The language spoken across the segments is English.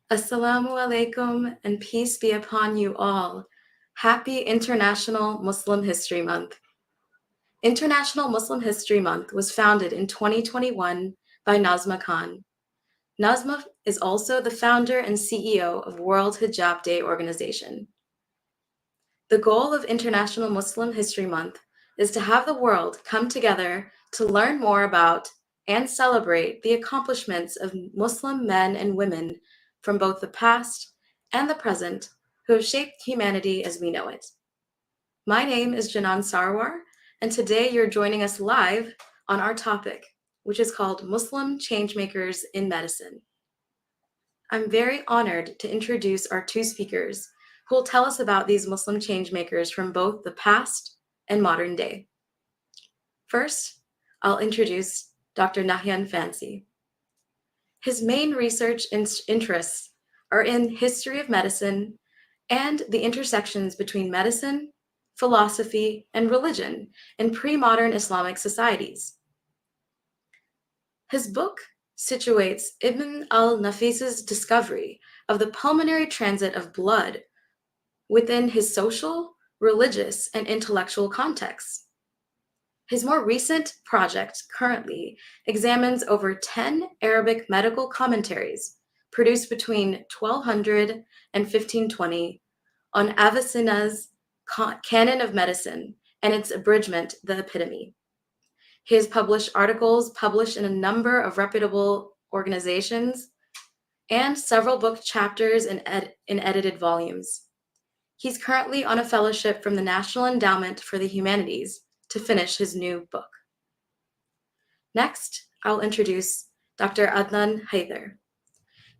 Assalamu alaikum and peace be upon you all. Happy International Muslim History Month. International Muslim History Month was founded in 2021 by Nazma Khan. Nazma is also the founder and CEO of World Hijab Day organization. The goal of International Muslim History Month is to have the world come together to learn more about and celebrate the accomplishments of Muslim men and women from both the past and the present who have shaped humanity as we know it. My name is Janan Sarwar, and today you're joining us live on our topic, which is called Muslim Changemakers in Medicine. I'm very honored to introduce our two speakers who will tell us about these Muslim changemakers from both the past and modern day. First, I'll introduce Dr. Nahyan Fancy. His main research interests are in history of medicine and the intersections between medicine, philosophy, and religion in pre-modern Islamic societies. His book situates Ibn al-Nafis's discovery of the pulmonary transit of blood within his social, religious, and intellectual context. His more recent project currently examines over 10 Arabic medical commentaries produced between 1200 and 1520 on Avicenna's Canon of Medicine and its abridgment, the Epitome. He has published articles published in a number of reputable organizations and several book chapters in edited volumes. He's currently on a fellowship from the National Endowment for the Humanities to finish his new book. Next, I'll introduce Dr. Adnan Haither.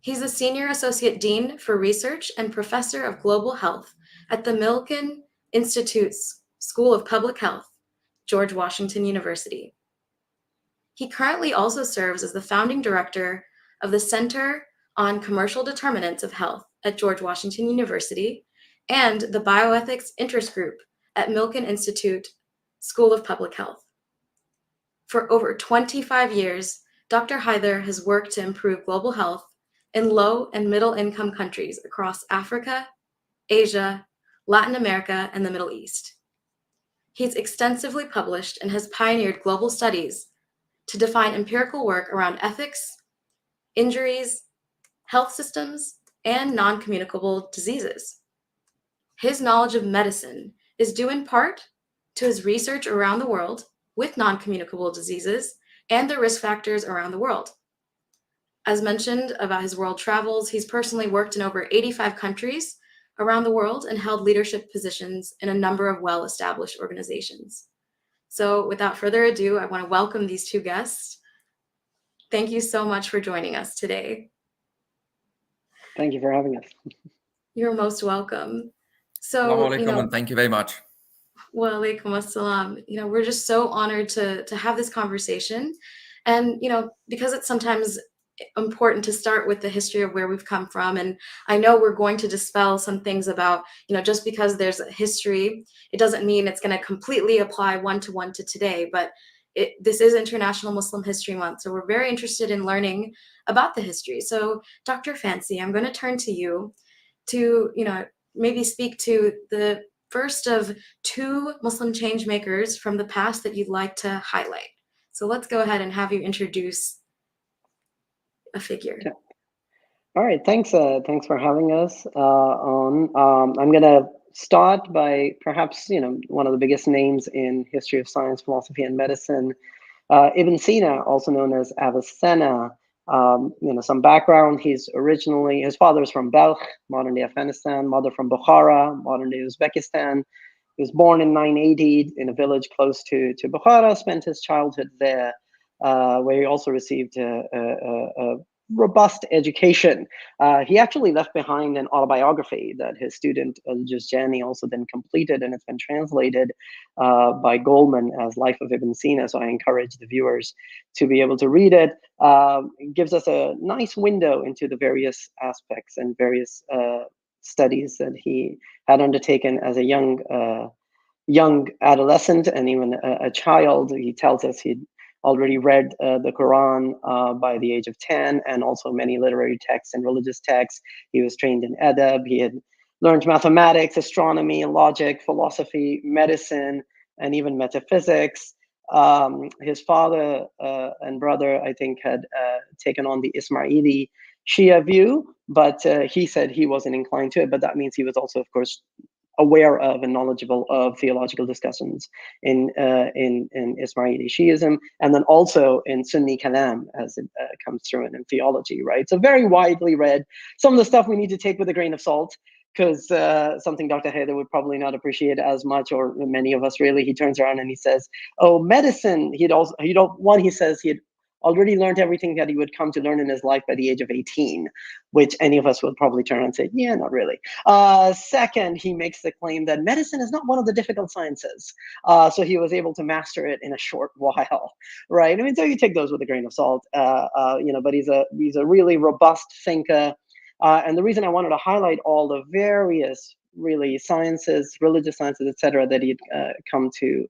He's a Senior Associate Dean for Research and Professor of Global Health at the Milken Institute's School of Public Health, George Washington University. He currently also serves as the founding director of the Center on Commercial Determinants of Health at George Washington University and the Bioethics Interest Group at Milken Institute School of Public Health. For over 25 years, Dr. Haither has worked to improve global health in low and middle income countries across Africa, Asia, Latin America, and the Middle East. He's extensively published and has pioneered global studies to define empirical work around ethics, injuries, health systems, and non-communicable diseases. His knowledge of medicine is due in part to his research around the world with non-communicable diseases and the risk factors around the world. As mentioned about his world travels, he's personally worked in over 85 countries around the world and held leadership positions in a number of well-established organizations. So without further ado, I want to welcome these two guests. Thank you so much for joining us today. Thank you for having us. You're most welcome. So, Assalamu alaikum, and thank you very much. Wa alaikum assalam. We're just so honored to have this conversation. And, because it's sometimes important to start with the history of where we've come from. And I know we're going to dispel some things about, just because there's a history, it doesn't mean it's going to completely apply one-to-one to today. But this is International Muslim History Month. So we're very interested in learning about the history. So Dr. Fancy, I'm going to turn to you to, maybe speak to the first of two Muslim change makers from the past that you'd like to highlight. So let's go ahead and have you introduce a figure. Okay. All right, thanks for having us on. I'm gonna start by perhaps one of the biggest names in history of science, philosophy, and medicine, Ibn Sina, also known as Avicenna. Some background: his father is from Balkh, modern day Afghanistan, mother from Bukhara, modern day Uzbekistan. He was born in 980 in a village close to Bukhara. Spent his childhood there, where he also received a robust education. He actually left behind an autobiography that his student Al-Juzjani also then completed, and it's been translated by Goldman as Life of Ibn Sina. So I encourage the viewers to be able to read it. It gives us a nice window into the various aspects and various studies that he had undertaken as a young adolescent and even a child. He tells us he'd already read the Quran by the age of 10, and also many literary texts and religious texts. He was trained in adab. He had learned mathematics, astronomy, logic, philosophy, medicine, and even metaphysics. His father and brother, I think, had taken on the Ismaili Shia view, but he said he wasn't inclined to it. But that means he was also, of course, aware of and knowledgeable of theological discussions in Ismaili Shiism, and then also in Sunni Kalam, as it comes through in theology, right? So very widely read. Some of the stuff we need to take with a grain of salt, because something Dr. Haither would probably not appreciate as much, or many of us really. He turns around and he says, "Oh, medicine." He says he had already learned everything that he would come to learn in his life by the age of 18, which any of us would probably turn and say, yeah, not really. Second, he makes the claim that medicine is not one of the difficult sciences. So he was able to master it in a short while, right? I mean, so you take those with a grain of salt, but he's a really robust thinker. And the reason I wanted to highlight all the various really sciences, religious sciences, etc., that he'd come to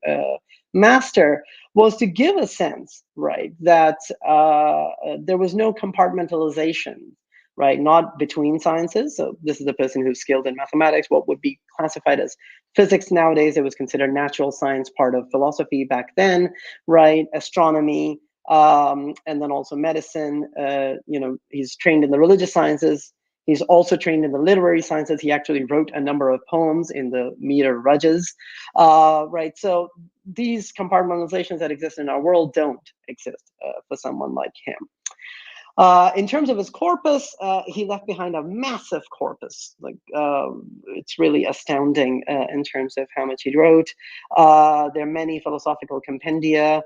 master was to give a sense, right, that there was no compartmentalization, right, not between sciences. So this is a person who's skilled in mathematics, what would be classified as physics nowadays. It was considered natural science, part of philosophy back then, right, astronomy, and then also medicine. He's trained in the religious sciences. He's also trained in the literary sciences. He actually wrote a number of poems in the meter Rajas, right? So these compartmentalizations that exist in our world don't exist for someone like him. In terms of his corpus, he left behind a massive corpus. It's really astounding in terms of how much he wrote. There are many philosophical compendia.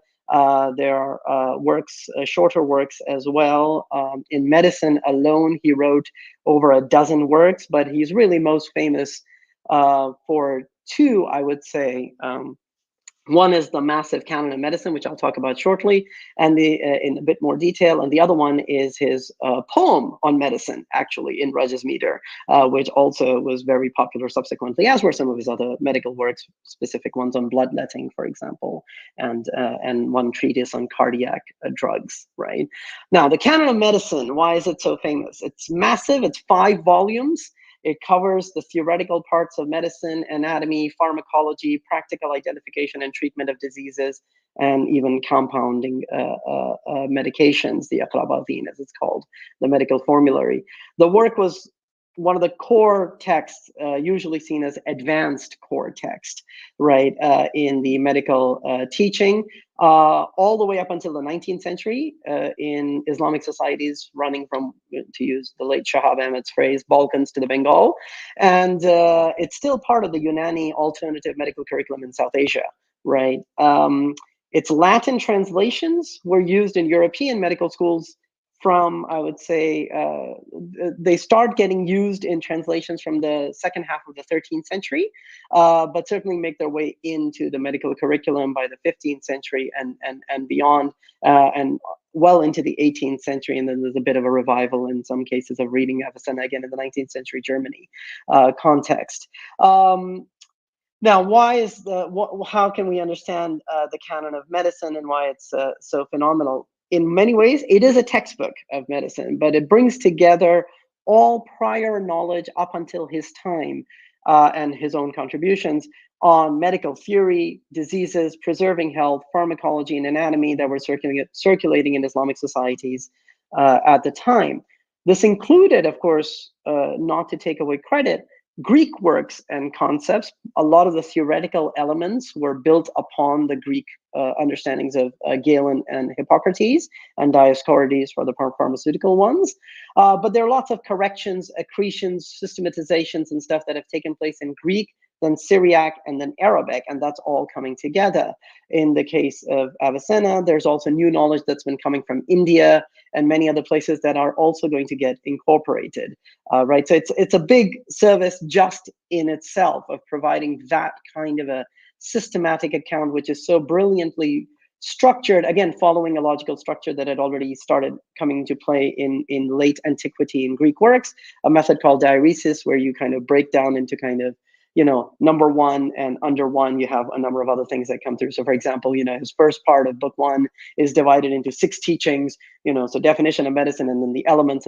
There are works, shorter works as well. In medicine alone, he wrote over a dozen works, but he's really most famous for two, I would say. One is the massive Canon of Medicine, which I'll talk about shortly, and in a bit more detail. And the other one is his poem on medicine, actually, in Rajas meter, which also was very popular subsequently, as were some of his other medical works, specific ones on bloodletting, for example, and one treatise on cardiac drugs, right? Now, the Canon of Medicine, why is it so famous? It's massive. It's 5 volumes. It covers the theoretical parts of medicine, anatomy, pharmacology, practical identification and treatment of diseases, and even compounding medications, the aqrabazin, as it's called, the medical formulary. The work was one of the core texts, usually seen as advanced core text, right, in the medical teaching, all the way up until the 19th century in Islamic societies, running from, to use the late Shahab Ahmed's phrase, Balkans to the Bengal. And it's still part of the Unani alternative medical curriculum in South Asia, right? Its Latin translations were used in European medical schools from, I would say, they start getting used in translations from the second half of the 13th century, but certainly make their way into the medical curriculum by the 15th century and beyond, and well into the 18th century. And then there's a bit of a revival in some cases of reading Avicenna again in the 19th century Germany context. Now, how can we understand the Canon of Medicine and why it's so phenomenal? In many ways, it is a textbook of medicine, but it brings together all prior knowledge up until his time and his own contributions on medical theory, diseases, preserving health, pharmacology, and anatomy that were circulating in Islamic societies at the time. This included, of course, not to take away credit, Greek works and concepts. A lot of the theoretical elements were built upon the Greek understandings of Galen and Hippocrates, and Dioscorides for the pharmaceutical ones. But there are lots of corrections, accretions, systematizations, and stuff that have taken place in Greek, then Syriac, and then Arabic, and that's all coming together. In the case of Avicenna, there's also new knowledge that's been coming from India and many other places that are also going to get incorporated, right? So it's a big service just in itself of providing that kind of a systematic account, which is so brilliantly structured, again, following a logical structure that had already started coming into play in late antiquity in Greek works, a method called diaresis, where you kind of break down into kind of number one, and under one, you have a number of other things that come through. So for example, his first part of book one is divided into 6 teachings, so definition of medicine, and then the elements,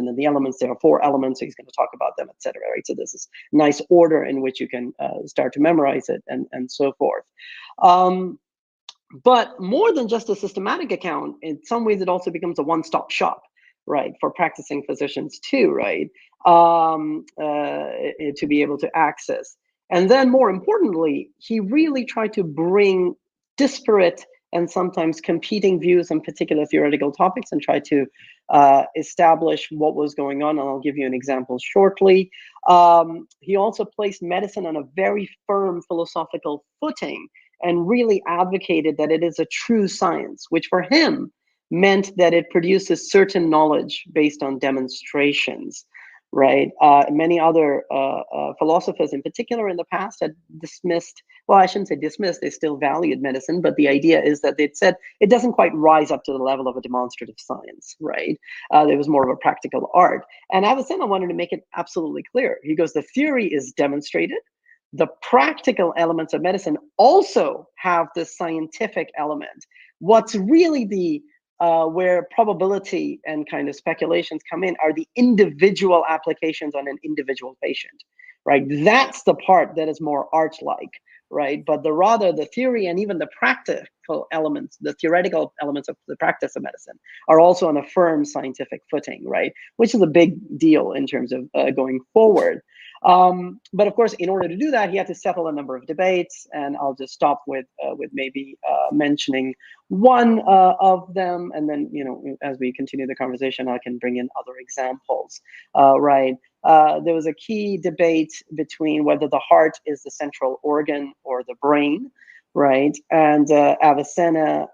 there are 4 elements. So he's going to talk about them, etc. Right. So this is nice order in which you can start to memorize it and so forth. But more than just a systematic account, in some ways, it also becomes a one-stop shop, right, for practicing physicians too, right, to be able to access. And then more importantly, he really tried to bring disparate and sometimes competing views on particular theoretical topics and try to establish what was going on. And I'll give you an example shortly. He also placed medicine on a very firm philosophical footing and really advocated that it is a true science, which for him meant that it produces certain knowledge based on demonstrations, right? Many other philosophers in particular in the past had dismissed, well, I shouldn't say dismissed, they still valued medicine, but the idea is that they'd said it doesn't quite rise up to the level of a demonstrative science, right? There was more of a practical art. And Avicenna wanted to make it absolutely clear. He goes, the theory is demonstrated. The practical elements of medicine also have this scientific element. What's really the where probability and kind of speculations come in are the individual applications on an individual patient, right? That's the part that is more art-like, right? But rather the theory and even the practical elements, the theoretical elements of the practice of medicine are also on a firm scientific footing, right? Which is a big deal in terms of going forward. But of course, in order to do that, he had to settle a number of debates, and I'll just stop with maybe mentioning one of them, and then as we continue the conversation, I can bring in other examples. Right? There was a key debate between whether the heart is the central organ or the brain, right? And Avicenna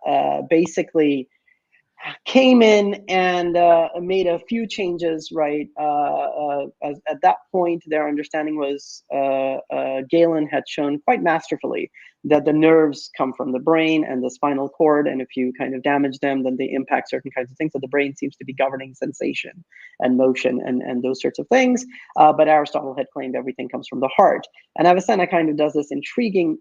basically came in and made a few changes, right? At that point, their understanding was Galen had shown quite masterfully that the nerves come from the brain and the spinal cord, and if you kind of damage them, then they impact certain kinds of things. So the brain seems to be governing sensation and motion and those sorts of things. But Aristotle had claimed everything comes from the heart. And Avicenna kind of does this intriguing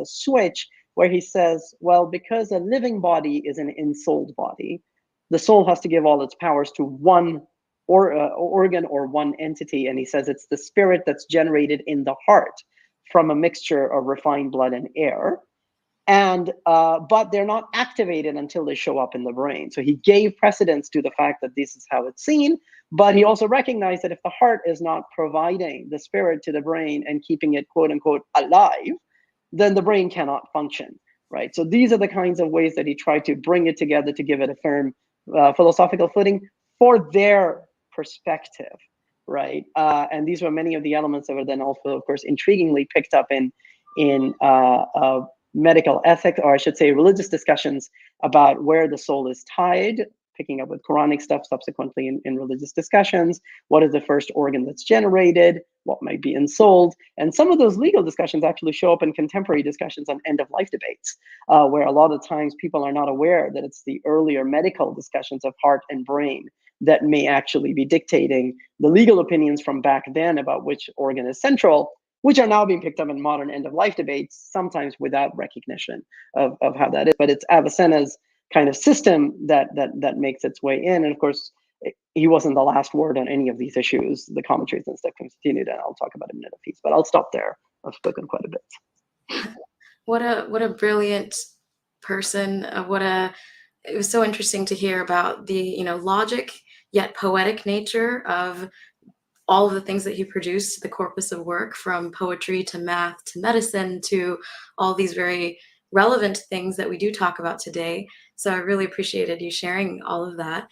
switch where he says, well, because a living body is an ensouled body, the soul has to give all its powers to one organ or one entity. And he says it's the spirit that's generated in the heart from a mixture of refined blood and air. And but they're not activated until they show up in the brain. So he gave precedence to the fact that this is how it's seen, but he also recognized that if the heart is not providing the spirit to the brain and keeping it, quote unquote, alive, then the brain cannot function, right? So these are the kinds of ways that he tried to bring it together to give it a firm philosophical footing for their perspective, right? And these were many of the elements that were then also, of course, intriguingly picked up in medical ethics, or I should say religious discussions about where the soul is tied, picking up with Quranic stuff subsequently in religious discussions. What is the first organ that's generated? What might be ensouled? And some of those legal discussions actually show up in contemporary discussions on end-of-life debates, where a lot of times people are not aware that it's the earlier medical discussions of heart and brain that may actually be dictating the legal opinions from back then about which organ is central, which are now being picked up in modern end-of-life debates, sometimes without recognition of how that is. But it's Avicenna's kind of system that makes its way in. And of course, he wasn't the last word on any of these issues. The commentaries and stuff continued, and I'll talk about it in a piece. But I'll stop there. I've spoken quite a bit. What a brilliant person. It was so interesting to hear about the logic yet poetic nature of all of the things that he produced, the corpus of work, from poetry to math to medicine to all these very relevant things that we do talk about today. So I really appreciated you sharing all of that.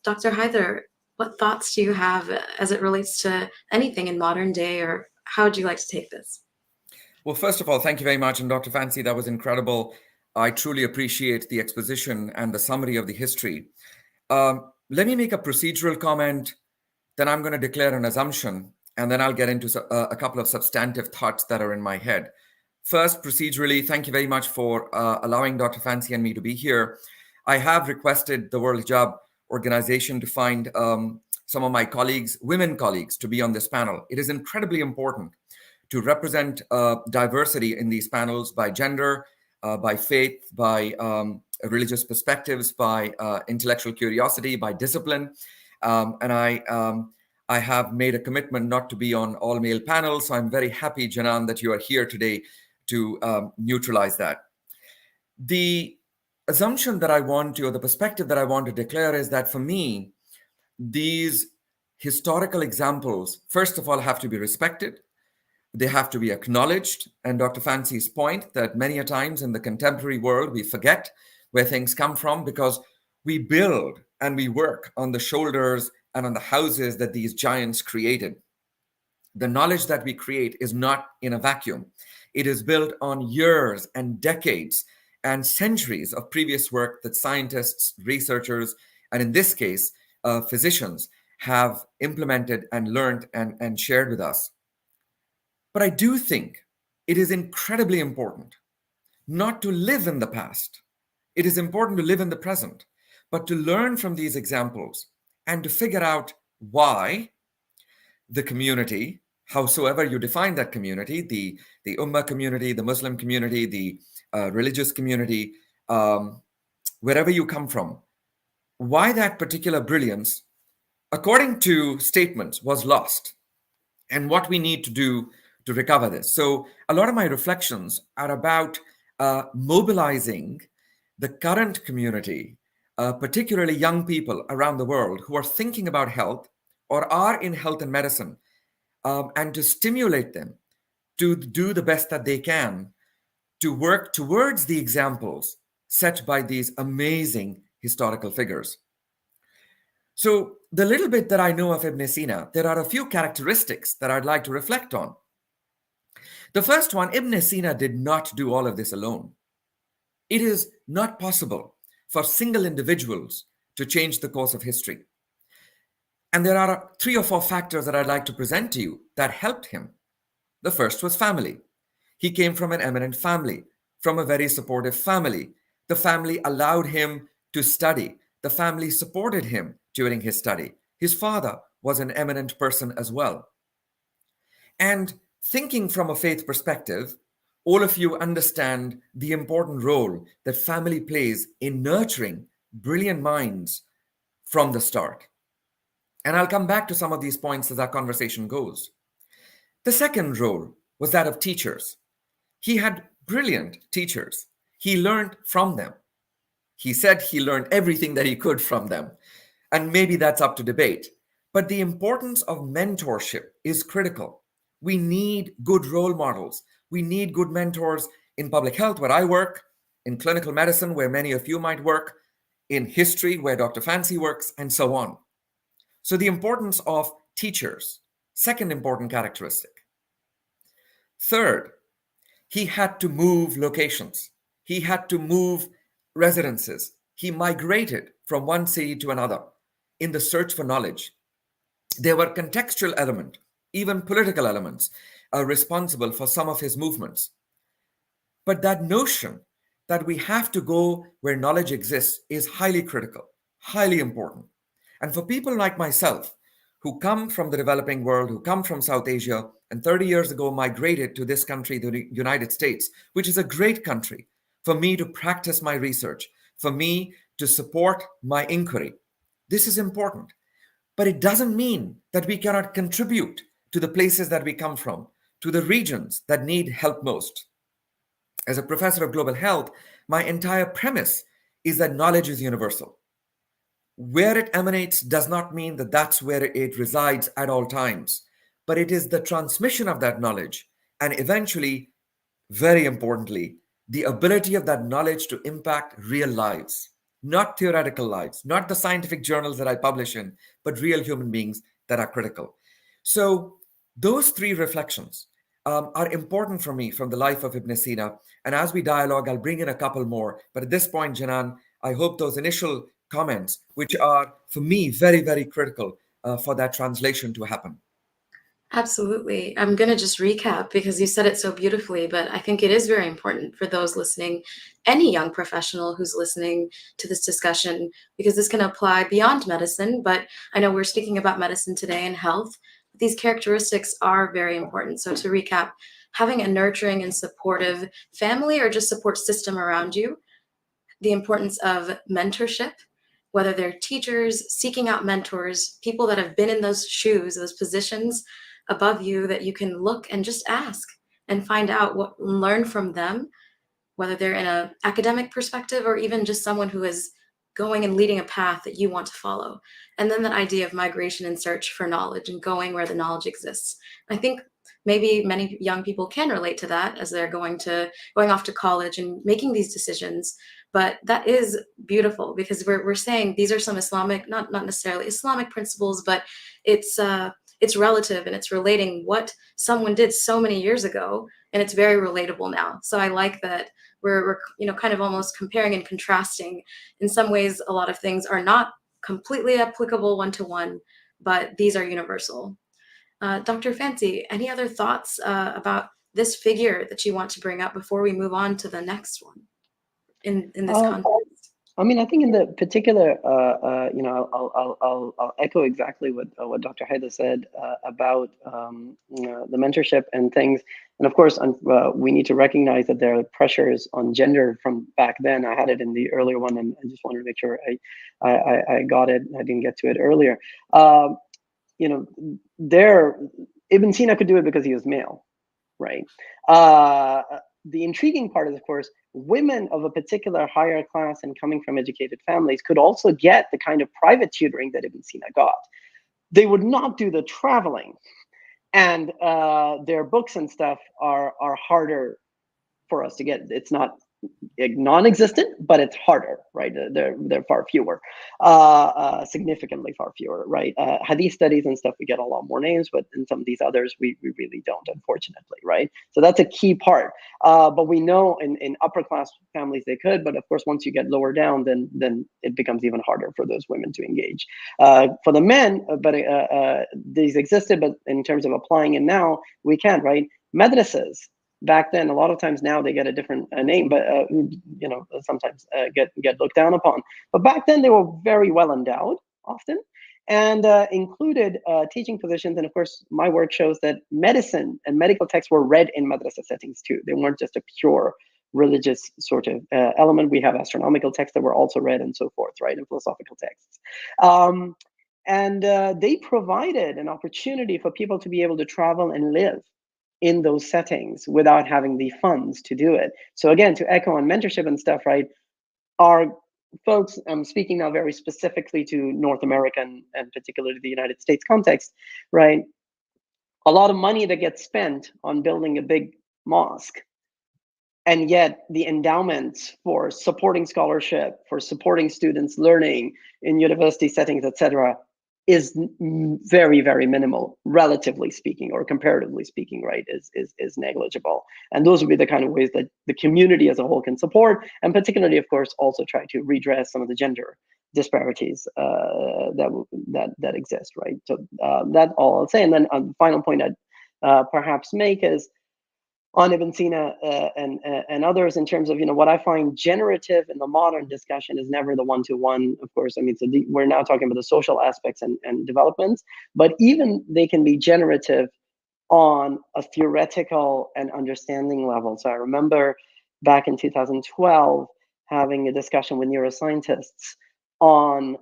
Dr. Haither, what thoughts do you have as it relates to anything in modern day, or how would you like to take this? Well, first of all, thank you very much. And Dr. Fancy, that was incredible. I truly appreciate the exposition and the summary of the history. Let me make a procedural comment, then I'm going to declare an assumption, and then I'll get into a couple of substantive thoughts that are in my head. First, procedurally, thank you very much for allowing Dr. Fancy and me to be here. I have requested the World Job Organization to find some of my colleagues, women colleagues, to be on this panel. It is incredibly important to represent diversity in these panels by gender, by faith, by religious perspectives, by intellectual curiosity, by discipline. And I have made a commitment not to be on all male panels. So I'm very happy, Janan, that you are here today to neutralize that. The assumption that I want to, or the perspective that I want to declare is that for me, these historical examples, first of all, have to be respected. They have to be acknowledged. And Dr. Fancy's point that many a times in the contemporary world, we forget where things come from because we build and we work on the shoulders and on the houses that these giants created. The knowledge that we create is not in a vacuum. It is built on years and decades and centuries of previous work that scientists, researchers, and in this case, physicians have implemented and learned and shared with us. But I do think it is incredibly important not to live in the past. It is important to live in the present, but to learn from these examples and to figure out why the community, howsoever you define that community, the Ummah community, the Muslim community, the religious community, wherever you come from, why that particular brilliance, according to statements, was lost, and what we need to do to recover this. So a lot of my reflections are about mobilizing the current community, particularly young people around the world who are thinking about health or are in health and medicine, and to stimulate them to do the best that they can to work towards the examples set by these amazing historical figures. So the little bit that I know of Ibn Sina, there are a few characteristics that I'd like to reflect on. The first one, Ibn Sina did not do all of this alone. It is not possible for single individuals to change the course of history. And there are 3 or 4 factors that I'd like to present to you that helped him. The first was family. He came from an eminent family, from a very supportive family. The family allowed him to study. The family supported him during his study. His father was an eminent person as well. And thinking from a faith perspective, all of you understand the important role that family plays in nurturing brilliant minds from the start. And I'll come back to some of these points as our conversation goes. The second role was that of teachers. He had brilliant teachers. He learned from them. He said he learned everything that he could from them. And maybe that's up to debate. But the importance of mentorship is critical. We need good role models. We need good mentors in public health, where I work, in clinical medicine, where many of you might work, in history, where Dr. Fancy works, and so on. So the importance of teachers, second important characteristic. Third, he had to move locations. He had to move residences. He migrated from one city to another in the search for knowledge. There were contextual elements, even political elements, responsible for some of his movements. But that notion that we have to go where knowledge exists is highly critical, highly important. And for people like myself, who come from the developing world, who come from South Asia, and 30 years ago migrated to this country, the United States, which is a great country, for me to practice my research, for me to support my inquiry. This is important. But it doesn't mean that we cannot contribute to the places that we come from, to the regions that need help most. As a professor of global health, my entire premise is that knowledge is universal. Where it emanates does not mean that that's where it resides at all times, but it is the transmission of that knowledge and eventually, very importantly, the ability of that knowledge to impact real lives, not theoretical lives, not the scientific journals that I publish in, but real human beings that are critical. So those 3 reflections are important for me from the life of Ibn Sina. And as we dialogue, I'll bring in a couple more. But at this point, Janan, I hope those initial comments, which are for me very, very critical for that translation to happen. Absolutely. I'm going to just recap because you said it so beautifully, but I think it is very important for those listening, any young professional who's listening to this discussion, because this can apply beyond medicine. But I know we're speaking about medicine today and health, These characteristics are very important. So to recap, having a nurturing and supportive family or just support system around you, the importance of mentorship, whether they're teachers, seeking out mentors, people that have been in those shoes, those positions above you that you can look and just ask and find out what, learn from them, whether they're in an academic perspective or even just someone who is going and leading a path that you want to follow. And then that idea of migration and search for knowledge and going where the knowledge exists. I think maybe many young people can relate to that as they're going off to college and making these decisions. But that is beautiful because we're saying these are some Islamic, not necessarily Islamic principles, but it's relative and it's relating what someone did so many years ago, and it's very relatable now. So I like that we're kind of almost comparing and contrasting. In some ways, a lot of things are not completely applicable one-to-one, but these are universal. Dr. Fancy, any other thoughts about this figure that you want to bring up before we move on to the next one in this context? I mean, I think in the particular, I'll echo exactly what Dr. Haither said about the mentorship and things. And of course, we need to recognize that there are pressures on gender from back then. I had it in the earlier one, and I just wanted to make sure I got it. I didn't get to it earlier. Ibn Sina could do it because he was male, right? The intriguing part is, of course, women of a particular higher class and coming from educated families could also get the kind of private tutoring that Ibn Sina got. They would not do the traveling, and their books and stuff are harder for us to get. It's not non-existent, but it's harder, right? They're far fewer, significantly far fewer, right? Hadith studies and stuff, we get a lot more names, but in some of these others, we really don't, unfortunately, right? So that's a key part. But we know in upper class families they could, but of course, once you get lower down, then it becomes even harder for those women to engage. For the men, but these existed, but in terms of applying it now, we can't, right? Madrasas. Back then, a lot of times now they get a different name, but sometimes get looked down upon. But back then they were very well endowed, often, and included teaching positions. And of course, my work shows that medicine and medical texts were read in madrasa settings too. They weren't just a pure religious sort of element. We have astronomical texts that were also read and so forth, right, and philosophical texts. And they provided an opportunity for people to be able to travel and live in those settings without having the funds to do it. So again, to echo on mentorship and stuff, right? Our folks, I'm speaking now very specifically to North American and particularly the United States context, right? A lot of money that gets spent on building a big mosque, and yet the endowments for supporting scholarship, for supporting students learning in university settings, etc., is very, very minimal, relatively speaking, or comparatively speaking, right, is negligible. And those would be the kind of ways that the community as a whole can support, and particularly, of course, also try to redress some of the gender disparities that exist, right? So that's all I'll say. And then the final point I'd perhaps make is on Ibn Sina and others, in terms of, what I find generative in the modern discussion is never the one-to-one, of course. I mean, so we're now talking about the social aspects and developments, but even they can be generative on a theoretical and understanding level. So I remember back in 2012 having a discussion with neuroscientists on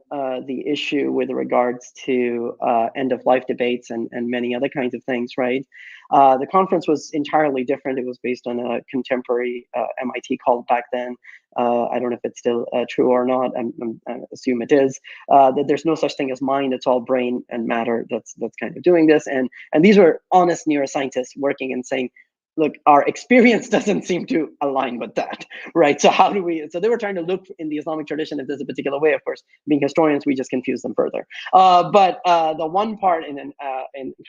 the issue with regards to end-of-life debates and many other kinds of things, right? The conference was entirely different. It was based on a contemporary MIT call back then. I don't know if it's still true or not. I assume it is. That there's no such thing as mind. It's all brain and matter that's kind of doing this. And these were honest neuroscientists working and saying, look, our experience doesn't seem to align with that, right? So how do we, so they were trying to look in the Islamic tradition if there's a particular way. Of course, being historians, we just confuse them further. But the one part in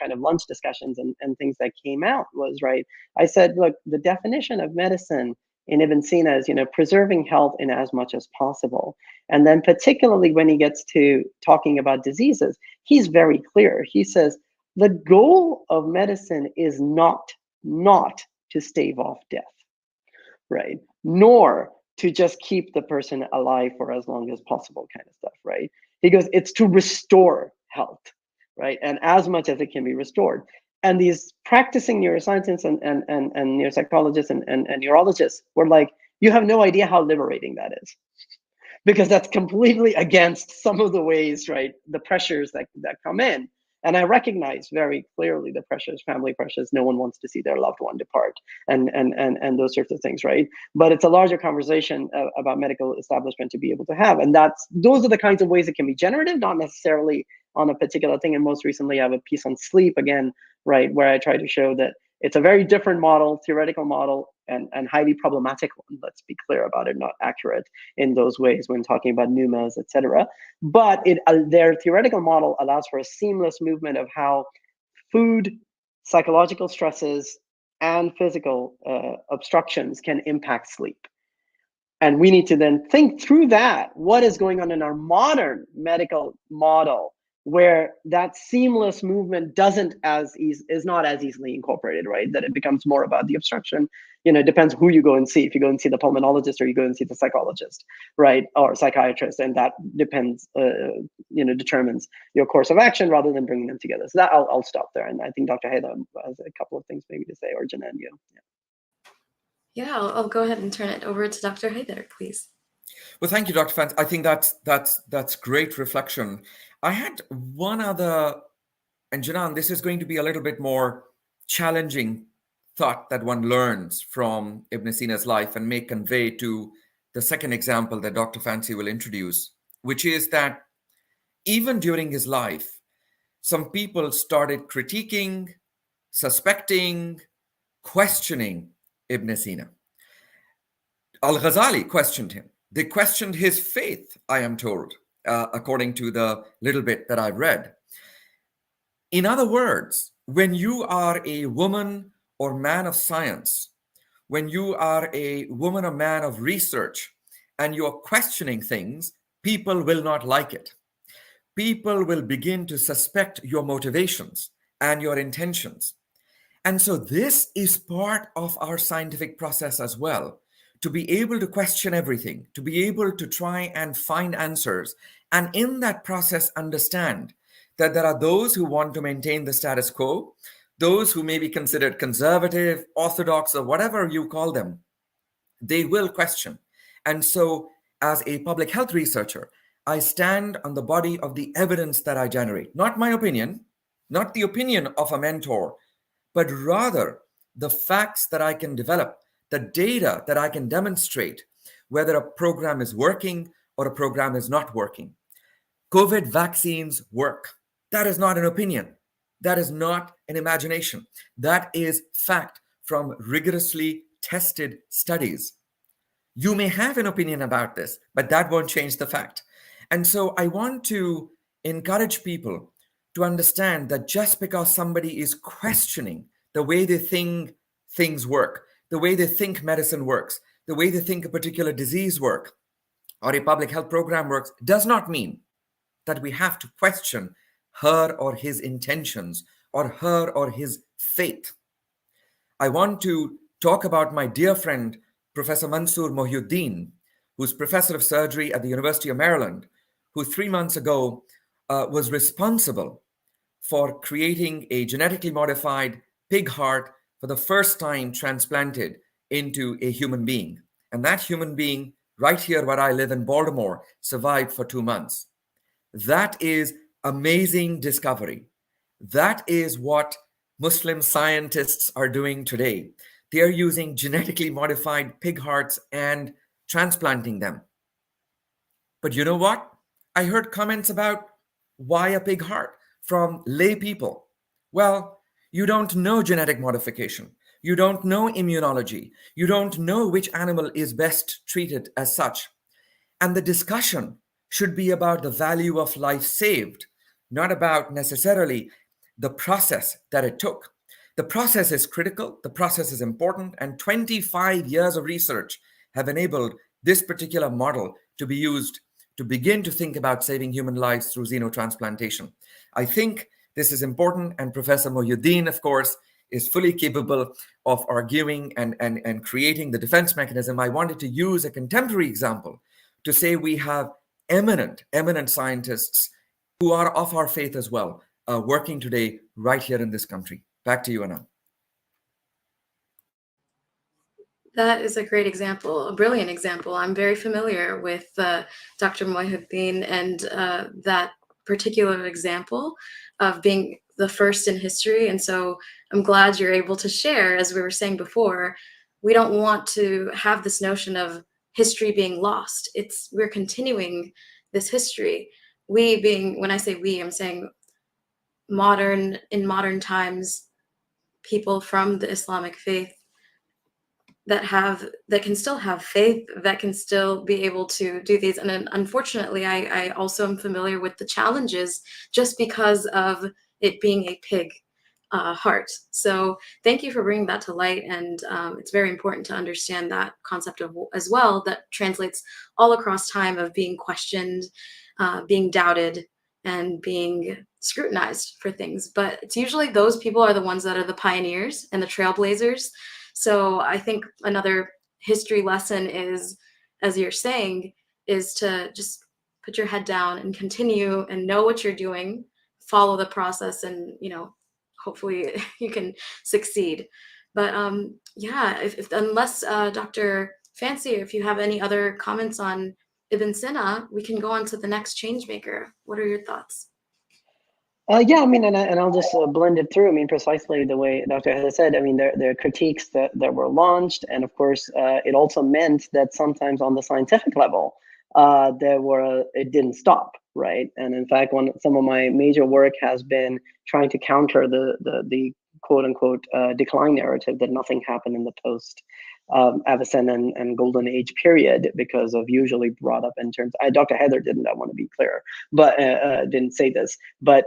kind of lunch discussions and things that came out was, right, I said, look, the definition of medicine in Ibn Sina is, preserving health in as much as possible. And then particularly when he gets to talking about diseases, he's very clear. He says, the goal of medicine is not to stave off death, right? Nor to just keep the person alive for as long as possible kind of stuff, right? He goes, it's to restore health, right? And as much as it can be restored. And these practicing neuroscientists and neuropsychologists and neurologists were like, you have no idea how liberating that is, because that's completely against some of the ways, right, the pressures that come in. And I recognize very clearly the pressures, family pressures. No one wants to see their loved one depart, and those sorts of things, right? But it's a larger conversation about medical establishment to be able to have, and those are the kinds of ways it can be generative, not necessarily on a particular thing. And most recently, I have a piece on sleep again, right, where I try to show that it's a very different model, theoretical model, and highly problematic one. Let's be clear about it, not accurate in those ways when talking about pneumas, etc. But their theoretical model allows for a seamless movement of how food, psychological stresses, and physical obstructions can impact sleep. And we need to then think through that. What is going on in our modern medical model where that seamless movement is not as easily incorporated, right? That it becomes more about the obstruction. It depends who you go and see. If you go and see the pulmonologist or you go and see the psychologist, right, or psychiatrist, and that depends, determines your course of action rather than bringing them together. So that I'll stop there, and I think Dr. Haither has a couple of things maybe to say, or Janan, yeah. Yeah, I'll go ahead and turn it over to Dr. Haither, please. Well, thank you, Dr. Fans. I think that's great reflection. I had one other, and Janan, this is going to be a little bit more challenging thought that one learns from Ibn Sina's life and may convey to the second example that Dr. Fancy will introduce, which is that even during his life, some people started critiquing, suspecting, questioning Ibn Sina. Al-Ghazali questioned him. They questioned his faith, I am told, according to the little bit that I've read. In other words, when you are a woman or man of science, when you are a woman or man of research, and you're questioning things, people will not like it. People will begin to suspect your motivations and your intentions. And so this is part of our scientific process as well, to be able to question everything, to be able to try and find answers, and in that process understand that there are those who want to maintain the status quo, those who may be considered conservative, orthodox, or whatever you call them. They will question. And so as a public health researcher, I stand on the body of the evidence that I generate, not my opinion, not the opinion of a mentor, but rather the facts that I can develop, the data that I can demonstrate, whether a program is working or a program is not working. COVID vaccines work. That is not an opinion. That is not an imagination. That is fact from rigorously tested studies. You may have an opinion about this, but that won't change the fact. And so I want to encourage people to understand that just because somebody is questioning the way they think things work, the way they think medicine works, the way they think a particular disease works, or a public health program works, does not mean that we have to question her or his intentions or her or his faith. I want to talk about my dear friend, Professor Mansoor Mohyuddin, who's professor of surgery at the University of Maryland, who 3 months ago was responsible for creating a genetically modified pig heart for the first time transplanted into a human being. And that human being, right here where I live in Baltimore, survived for 2 months. That is amazing discovery. That is what Muslim scientists are doing today. They are using genetically modified pig hearts and transplanting them. But you know what? I heard comments about why a pig heart from lay people. Well, you don't know genetic modification. You don't know immunology. You don't know which animal is best treated as such. And the discussion should be about the value of life saved, not about necessarily the process that it took. The process is critical, the process is important, and 25 years of research have enabled this particular model to be used to begin to think about saving human lives through xenotransplantation. I think this is important, and Professor Mohyuddin, of course, is fully capable of arguing and creating the defense mechanism. I wanted to use a contemporary example to say we have eminent scientists who are of our faith as well, working today right here in this country. Back to you, Anna. That is a great example, a brilliant example. I'm very familiar with Dr. Mohiuddin and that particular example of being the first in history. And so I'm glad you're able to share, as we were saying before, we don't want to have this notion of history being lost. We're continuing this history. We being, when I say we, I'm saying in modern times, people from the Islamic faith that can still have faith, that can still be able to do these. And then unfortunately, I also am familiar with the challenges just because of it being a pig heart. So thank you for bringing that to light. And it's very important to understand that concept as well, that translates all across time of being questioned, being doubted, and being scrutinized for things. But it's usually those people are the ones that are the pioneers and the trailblazers. So I think another history lesson is, as you're saying, is to just put your head down and continue and know what you're doing, follow the process, and hopefully you can succeed. But yeah, if unless Dr. Fancy, if you have any other comments on Ibn Sina, we can go on to the next change maker. What are your thoughts? Yeah, I mean, and I'll just blend it through. I mean, precisely the way Dr. Haither said. I mean, there are critiques that were launched, and of course, it also meant that sometimes on the scientific level, it didn't stop, right? And in fact, some of my major work has been trying to counter the quote unquote decline narrative that nothing happened in the post Avicenna and Golden Age period, because of usually brought up in terms. Dr. Haither didn't. I want to be clear, but didn't say this. But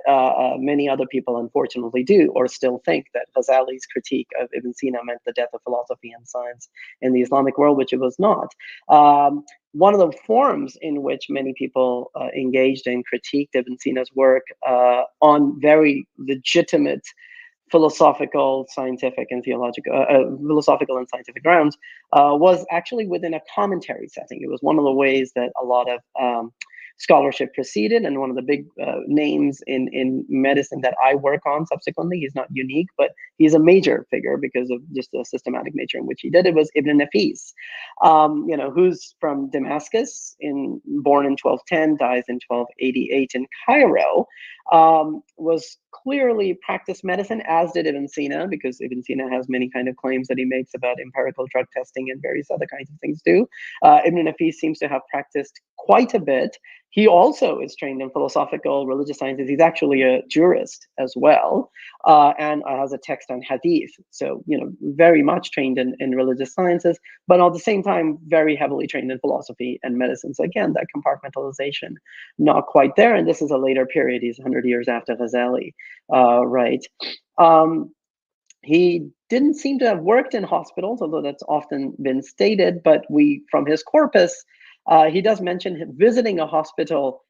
many other people, unfortunately, do or still think that Ghazali's critique of Ibn Sina meant the death of philosophy and science in the Islamic world, which it was not. One of the forms in which many people engaged and critiqued Ibn Sina's work on very legitimate philosophical, scientific, and scientific grounds was actually within a commentary setting. It was one of the ways that a lot of scholarship proceeded, and one of the big names in medicine that I work on subsequently. He's not unique, but he's a major figure because of just the systematic nature in which he did it. Was Ibn Nafis, who's from Damascus, born in 1210, dies in 1288 in Cairo. Was clearly practiced medicine, as did Ibn Sina, because Ibn Sina has many kind of claims that he makes about empirical drug testing and various other kinds of things too. Ibn Nafis seems to have practiced quite a bit. He also is trained in philosophical religious sciences. He's actually a jurist as well, and has a text on hadith. So, very much trained in religious sciences, but at the same time, very heavily trained in philosophy and medicine. So again, that compartmentalization, not quite there. And this is a later period. He's 100 years after Ghazali, right? He didn't seem to have worked in hospitals, although that's often been stated, but from his corpus, he does mention visiting a hospital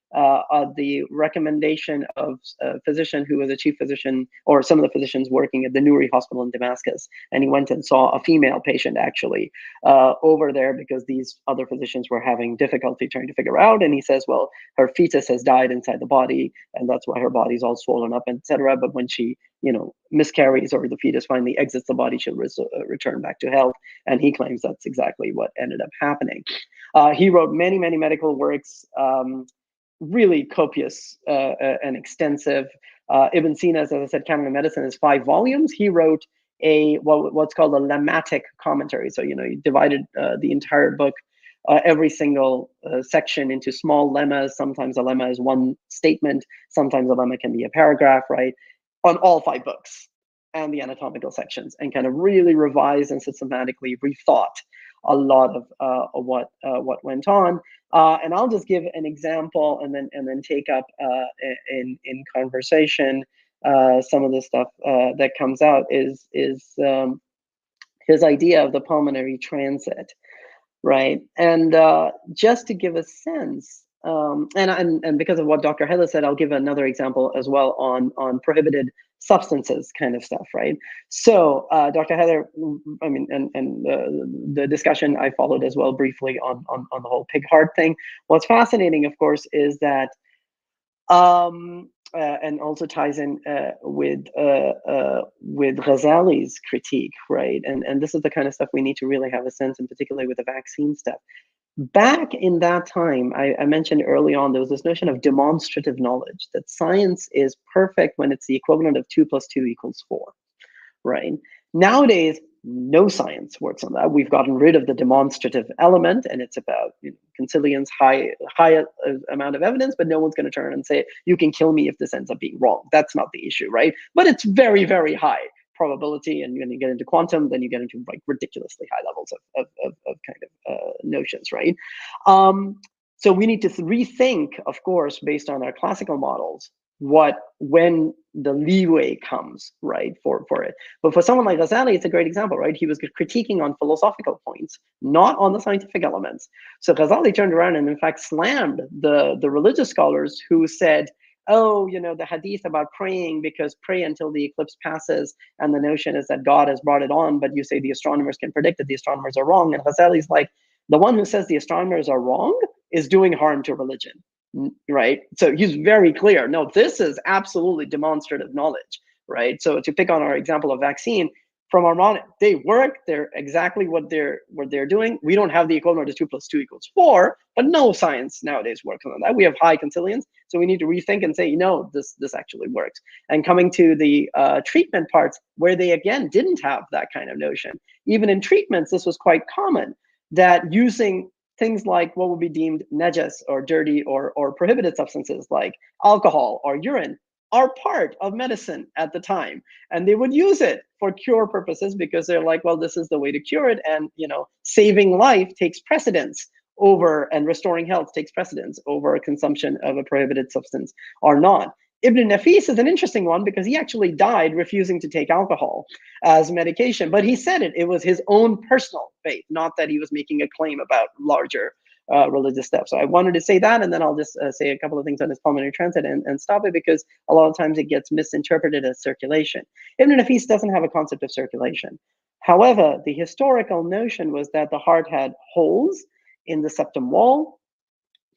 the recommendation of a physician who was a chief physician, or some of the physicians working at the Nouri Hospital in Damascus. And he went and saw a female patient actually over there, because these other physicians were having difficulty trying to figure out. And he says, well, her fetus has died inside the body, and that's why her body's all swollen up, etc. But when she miscarries, or the fetus finally exits the body, she'll return back to health. And he claims that's exactly what ended up happening. He wrote many, many medical works, really copious and extensive. Ibn Sina's, as I said, Canon of Medicine is 5 volumes. He wrote what's called a lemmatic commentary. So, he divided the entire book, every single section, into small lemmas. Sometimes a lemma is one statement. Sometimes a lemma can be a paragraph, right? On all 5 books and the anatomical sections, and kind of really revised and systematically rethought a lot of what went on. And I'll just give an example, and then take up in conversation some of the stuff that comes out is his idea of the pulmonary transit, right? And just to give a sense, and because of what Dr. Haither said, I'll give another example as well on prohibited substances kind of stuff, right? So Dr. Haither, I mean, and the discussion I followed as well briefly on the whole pig heart thing. What's fascinating, of course, is that and also ties in with Ghazali's critique, right? And this is the kind of stuff we need to really have a sense, and particularly with the vaccine stuff. Back in that time, I mentioned early on, there was this notion of demonstrative knowledge, that science is perfect when it's the equivalent of 2 + 2 = 4, right? Nowadays, no science works on that. We've gotten rid of the demonstrative element, and it's about Consilient's high amount of evidence, but no one's going to turn and say, you can kill me if this ends up being wrong. That's not the issue, right? But it's very, very high probability, and when you get into quantum, then you get into like ridiculously high levels of kind of notions, right? So we need to rethink, of course, based on our classical models, when the leeway comes, right, for it. But for someone like Ghazali, it's a great example, right? He was critiquing on philosophical points, not on the scientific elements. So Ghazali turned around and in fact slammed the religious scholars who said, oh, the hadith about praying, because pray until the eclipse passes, and the notion is that God has brought it on, but you say the astronomers can predict it, the astronomers are wrong. And Ghazali's like, the one who says the astronomers are wrong is doing harm to religion, right? So he's very clear. No, this is absolutely demonstrative knowledge, right? So to pick on our example of vaccine, from our model, they work. They're exactly what they're doing. We don't have the equivalent of 2 + 2 = 4, but no science nowadays works on that. We have high consilience, so we need to rethink and say, this actually works. And coming to the treatment parts, where they again didn't have that kind of notion. Even in treatments, this was quite common, that using things like what would be deemed najas or dirty or prohibited substances like alcohol or urine are part of medicine at the time, and they would use it for cure purposes because they're like, well, this is the way to cure it, and saving life takes precedence over, and restoring health takes precedence over consumption of a prohibited substance or not. Ibn Nafis is an interesting one because he actually died refusing to take alcohol as medication, but he said it was his own personal faith, not that he was making a claim about larger religious stuff. So I wanted to say that, and then I'll just say a couple of things on his pulmonary transit and stop it, because a lot of times it gets misinterpreted as circulation. Ibn Nafis doesn't have a concept of circulation. However, the historical notion was that the heart had holes in the septum wall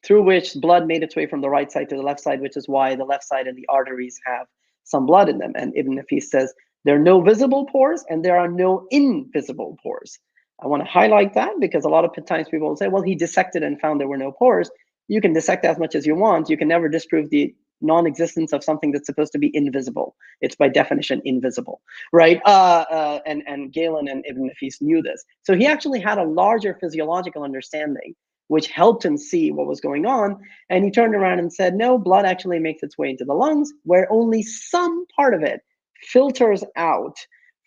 through which blood made its way from the right side to the left side, which is why the left side and the arteries have some blood in them. And Ibn Nafis says there are no visible pores and there are no invisible pores. I want to highlight that because a lot of times people will say, well, he dissected and found there were no pores. You can dissect as much as you want. You can never disprove the non-existence of something that's supposed to be invisible. It's by definition invisible, right? And Galen and Ibn Nafis knew this. So he actually had a larger physiological understanding, which helped him see what was going on. And he turned around and said, no, blood actually makes its way into the lungs, where only some part of it filters out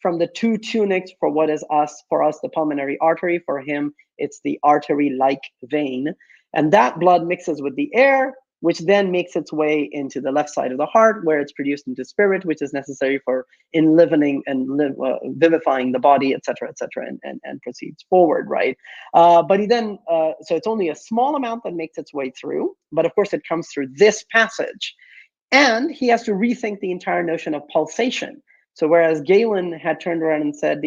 from the two tunics for what is for us, the pulmonary artery. For him, it's the artery-like vein. And that blood mixes with the air, which then makes its way into the left side of the heart, where it's produced into spirit, which is necessary for enlivening and vivifying the body, et cetera, and proceeds forward, right? But he then, so it's only a small amount that makes its way through, but of course it comes through this passage. And he has to rethink the entire notion of pulsation. So whereas Galen had turned around and said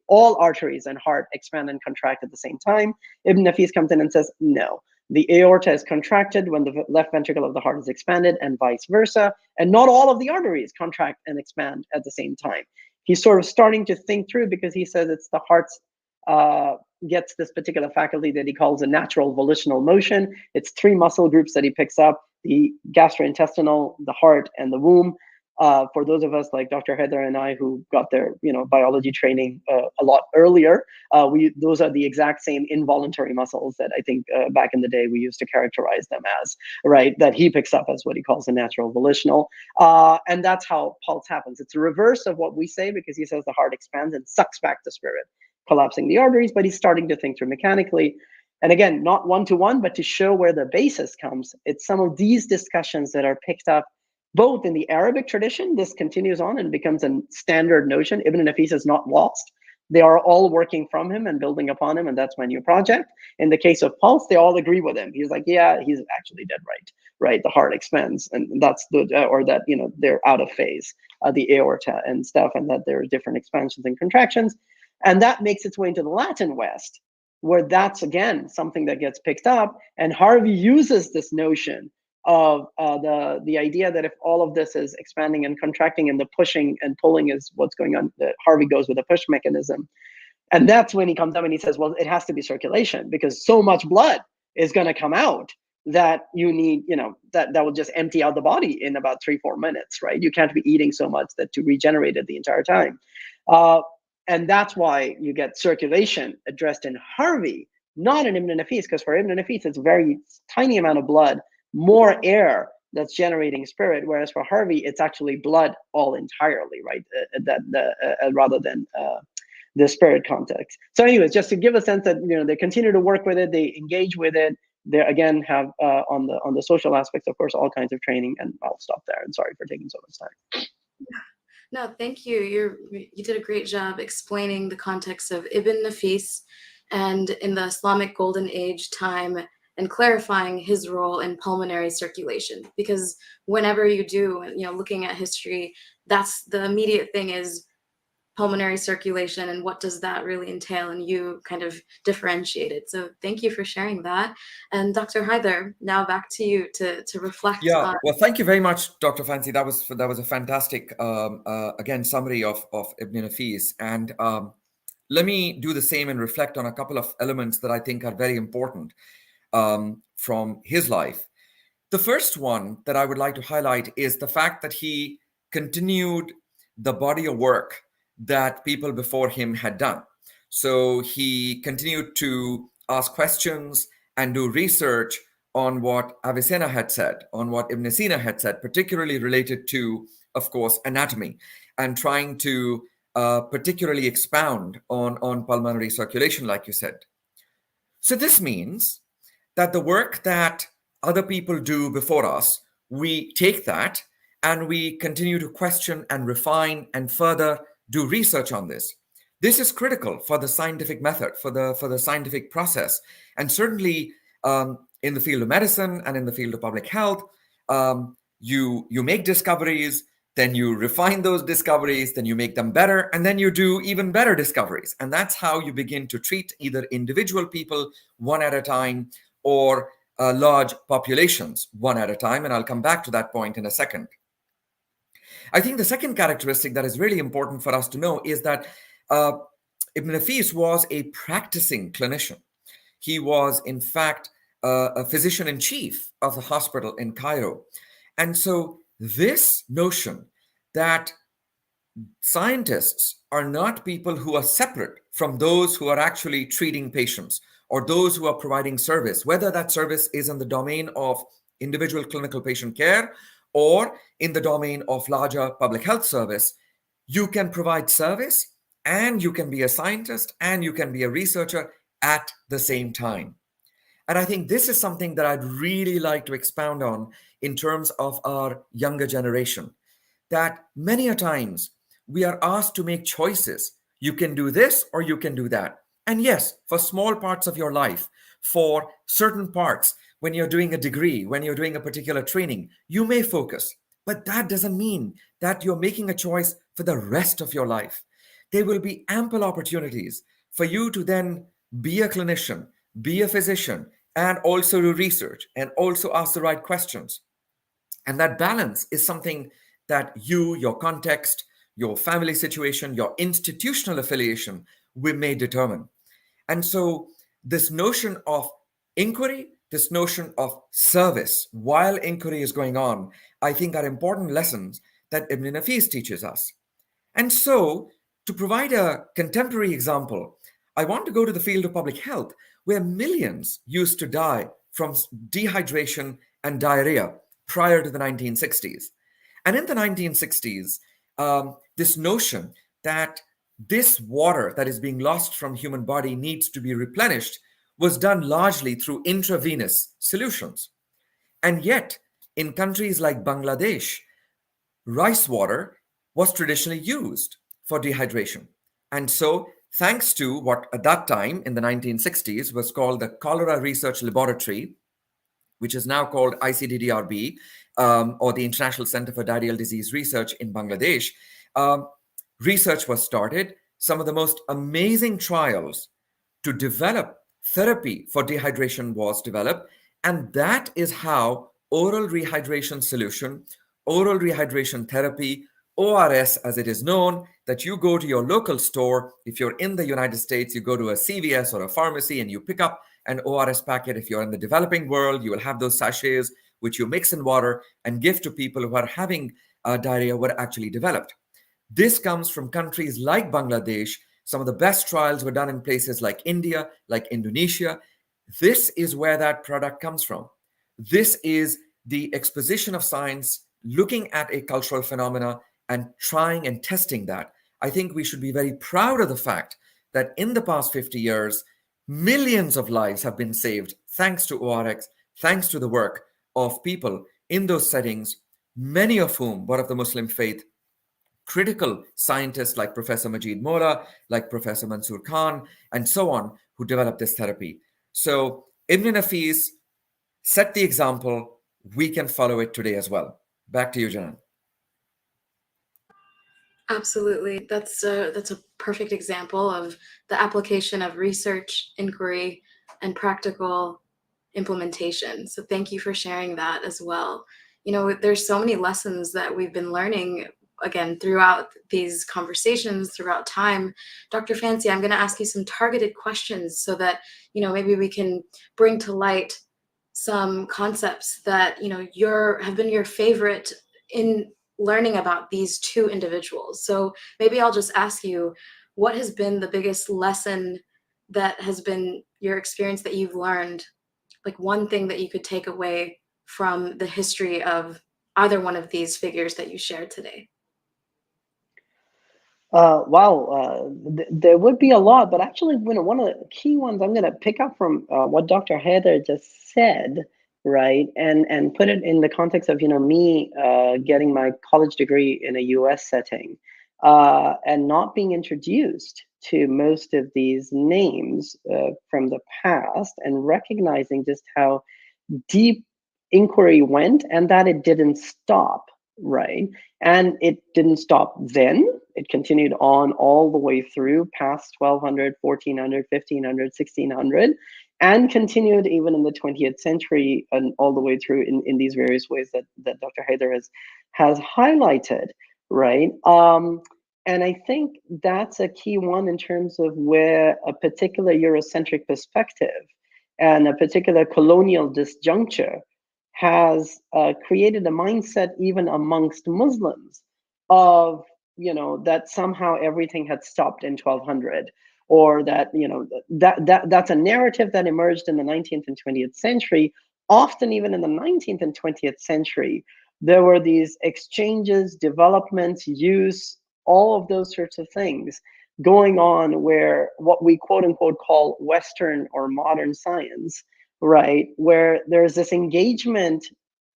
all arteries and heart expand and contract at the same time, Ibn Nafis comes in and says, no. The aorta is contracted when the left ventricle of the heart is expanded, and vice versa. And not all of the arteries contract and expand at the same time. He's sort of starting to think through, because he says it's the heart's gets this particular faculty that he calls a natural volitional motion. It's 3 muscle groups that he picks up: the gastrointestinal, the heart, and the womb. For those of us like Dr. Haither and I who got their biology training a lot earlier, those are the exact same involuntary muscles that I think back in the day we used to characterize them as, right? That he picks up as what he calls a natural volitional. And that's how pulse happens. It's a reverse of what we say, because he says the heart expands and sucks back the spirit, collapsing the arteries, but he's starting to think through mechanically. And again, not one-to-one, but to show where the basis comes. It's some of these discussions that are picked up both in the Arabic tradition. This continues on and becomes a standard notion. Ibn Nafis is not lost. They are all working from him and building upon him, and that's my new project. In the case of pulse, they all agree with him. He's like, yeah, he's actually dead right? The heart expands, and that's or that they're out of phase, the aorta and stuff, and that there are different expansions and contractions. And that makes its way into the Latin West, where that's again something that gets picked up. And Harvey uses this notion of the idea that if all of this is expanding and contracting and the pushing and pulling is what's going on, that Harvey goes with a push mechanism. And that's when he comes up and he says, well, it has to be circulation because so much blood is going to come out that you need, that will just empty out the body in about 3-4 minutes, right? You can't be eating so much that to regenerate it the entire time. And that's why you get circulation addressed in Harvey, not in Ibn Nafis, because for Ibn Nafis, it's a very tiny amount of blood, more air that's generating spirit, whereas for Harvey, it's actually blood all entirely, right? Rather than the spirit context. So anyways, just to give a sense that, they continue to work with it, they engage with it. They again have on the social aspects, of course, all kinds of training. And I'll stop there. And sorry for taking so much time. No, thank you. You did a great job explaining the context of Ibn Nafis and in the Islamic Golden Age time, and clarifying his role in pulmonary circulation. Because whenever you do, looking at history, that's the immediate thing is pulmonary circulation and what does that really entail, and you kind of differentiate it. So thank you for sharing that. And Dr. Haither, now back to you to reflect on. Well, thank you very much, Dr. Fancy. That was a fantastic again summary of Ibn Nafis. And let me do the same and reflect on a couple of elements that I think are very important from his life. The first one that I would like to highlight is the fact that he continued the body of work that people before him had done. So he continued to ask questions and do research on what Avicenna had said, on what Ibn Sina had said, particularly related to, of course, anatomy, and trying to particularly expound on pulmonary circulation, like you said. So this means that the work that other people do before us, we take that and we continue to question and refine and further do research on this. This is critical for the scientific method, for the scientific process. And certainly in the field of medicine and in the field of public health, you make discoveries, then you refine those discoveries, then you make them better, and then you do even better discoveries. And that's how you begin to treat either individual people one at a time or large populations one at a time. And I'll come back to that point in a second. I think the second characteristic that is really important for us to know is that Ibn Nafis was a practicing clinician. He was, in fact, a physician-in-chief of the hospital in Cairo. And so this notion that scientists are not people who are separate from those who are actually treating patients or those who are providing service, whether that service is in the domain of individual clinical patient care or in the domain of larger public health service, you can provide service and you can be a scientist and you can be a researcher at the same time. And I think this is something that I'd really like to expound on in terms of our younger generation, that many a times we are asked to make choices. You can do this or you can do that. And yes, for small parts of your life, for certain parts, when you're doing a degree, when you're doing a particular training, you may focus, but that doesn't mean that you're making a choice for the rest of your life. There will be ample opportunities for you to then be a clinician, be a physician, and also do research and also ask the right questions. And that balance is something that you, your context, your family situation, your institutional affiliation, we may determine. And so this notion of inquiry, this notion of service while inquiry is going on, I think are important lessons that Ibn Nafis teaches us. And so to provide a contemporary example, I want to go to the field of public health, where millions used to die from dehydration and diarrhea prior to the 1960s. And in the 1960s, this notion that this water that is being lost from human body needs to be replenished was done largely through intravenous solutions. And yet, in countries like Bangladesh, rice water was traditionally used for dehydration. And so, thanks to what at that time in the 1960s was called the Cholera Research Laboratory, which is now called ICDDRB, or the International Center for Diarrheal Disease Research in Bangladesh, research was started. Some of the most amazing trials to develop therapy for dehydration was developed. And that is how oral rehydration solution, oral rehydration therapy, ORS as it is known, that you go to your local store. If you're in the United States, you go to a CVS or a pharmacy and you pick up an ORS packet. If you're in the developing world, you will have those sachets which you mix in water and give to people who are having diarrhea were actually developed. This comes from countries like Bangladesh. Some of the best trials were done in places like India, like Indonesia. This is where that product comes from. This is the exposition of science, looking at a cultural phenomena and trying and testing that. I think we should be very proud of the fact that in the past 50 years, millions of lives have been saved thanks to ORX, thanks to the work of people in those settings, many of whom were of the Muslim faith, critical scientists like Professor Majid Mola, like Professor Mansoor Khan, and so on, who developed this therapy. So Ibn Nafis set the example. We can follow it today as well. Back to you, Janan. Absolutely. That's a perfect example of the application of research, inquiry, and practical implementation. So thank you for sharing that as well. You know, there's so many lessons that we've been learning, again, throughout these conversations, throughout time. Dr. Fancy, I'm going to ask you some targeted questions so that, you know, maybe we can bring to light some concepts that, you know, have been your favorite in learning about these two individuals. So maybe I'll just ask you, what has been the biggest lesson that has been your experience that you've learned, like one thing that you could take away from the history of either one of these figures that you shared today? Wow, there would be a lot, but actually, you know, one of the key ones I'm going to pick up from what Dr. Haither just said, right, and put it in the context of, you know, me getting my college degree in a U.S. setting and not being introduced to most of these names from the past, and recognizing just how deep inquiry went and that it didn't stop, right? And it didn't stop then. It continued on all the way through past 1200, 1400, 1500, 1600, and continued even in the 20th century and all the way through in these various ways that Dr. Haither has highlighted, right? And I think that's a key one in terms of where a particular Eurocentric perspective and a particular colonial disjuncture has created a mindset even amongst Muslims of, you know, that somehow everything had stopped in 1200, or that, you know, that's a narrative that emerged in the 19th and 20th century. Often even in the 19th and 20th century, there were these exchanges, developments, use, all of those sorts of things going on, where what we quote unquote call Western or modern science, right, where there's this engagement.